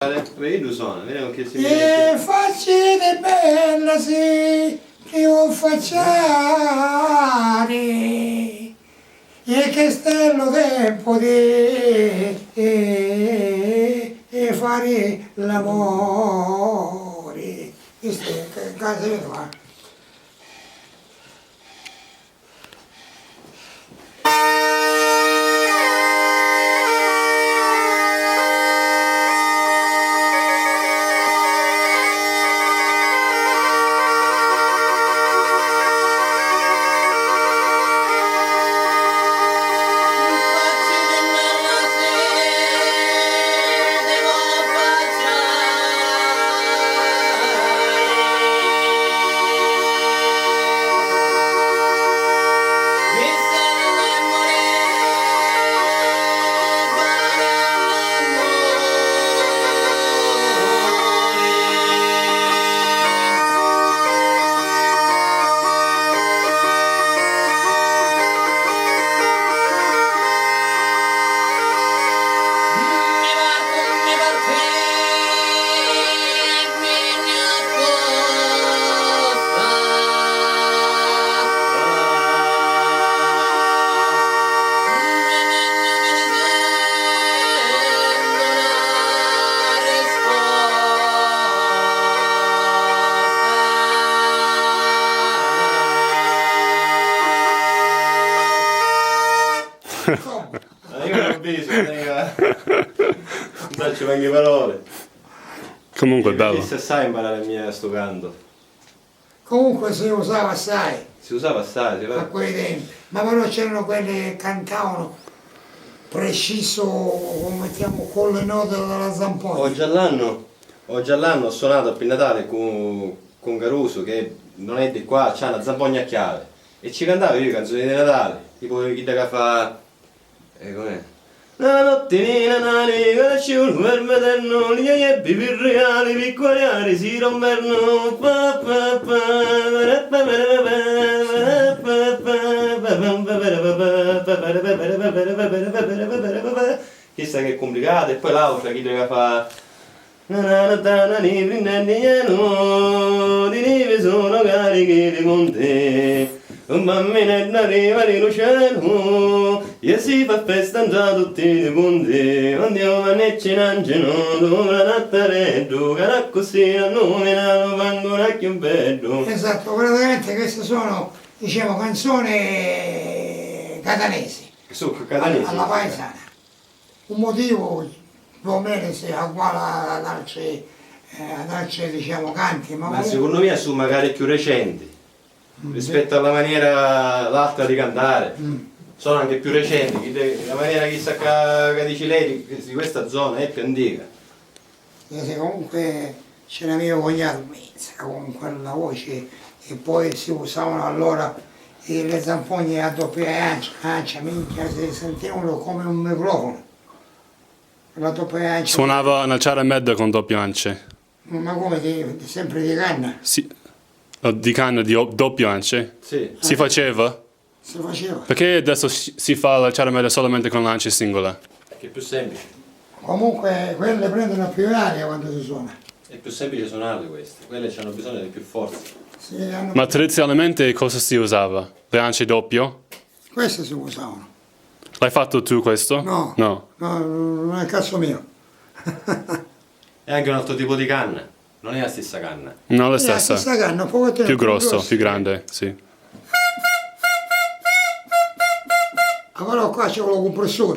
Vedi lo suona, vediamo che si E facile bella sì, che vuol facciare, e che stello tempo di fare l'amore. Questo è casa di qua. Io non ho visto, non ci vengono parole. Comunque è bello. Chissà sai imparare a mia sto canto. Comunque si usava assai Si usava assai, a quei tempi, ma però c'erano quelli che cantavano preciso, come mettiamo, con le note della zampogna. Oggi all'anno ho suonato a Pinnatale con Caruso, che non è di qua, c'ha una zampogna a chiave. E ci cantava io canzoni di Natale, tipo chi che fa... com'è? La nottinina nani, conosciuto per vederno, gli ebbi più reali, piccoli ari si romperno. Chissà che è complicato, e poi l'altra chi deve fare... Di neve sono carichi di monte. Un bambinetto arriva in cielo e si fa festa già tutti i punti. Andiamo a necci in angelo, dove la nattareddo, che era così a nome, non vengono a più bello. Esatto, praticamente queste sono, diciamo, canzoni catanesi, Su, catanesi. alla paesana. Un motivo più o meno si uguale ad altri, diciamo, canti, ma Ma secondo me sono magari più recenti. Rispetto alla maniera l'altra di cantare, sono anche più recenti, la maniera che dice lei di questa zona è più antica. comunque c'era mio cognato Mezza con quella voce, e poi si usavano allora le zampogne a doppia ancia, minchia, si sentivano come un microfono. La doppia ancia. Suonava una ciaramedda con doppie ance. Ma come, sempre di canna? Sì. Di canna di doppie ance? Sì. Si faceva? Si faceva. Perché adesso si fa la ciaramedda solamente con l'ance singola? Che è più semplice. Comunque quelle prendono più aria quando si suona. È più semplice suonarle queste, quelle hanno bisogno di più forza. Ma tradizionalmente cosa si usava? Le ance doppio? Queste si usavano. L'hai fatto tu questo? No. No. No, non è il cazzo mio. È anche un altro tipo di canna, non è la stessa canna. Non la La stessa. stessa canna, un pochettino Più grosso, più grande, sì. Allora qua c'è quello compressore.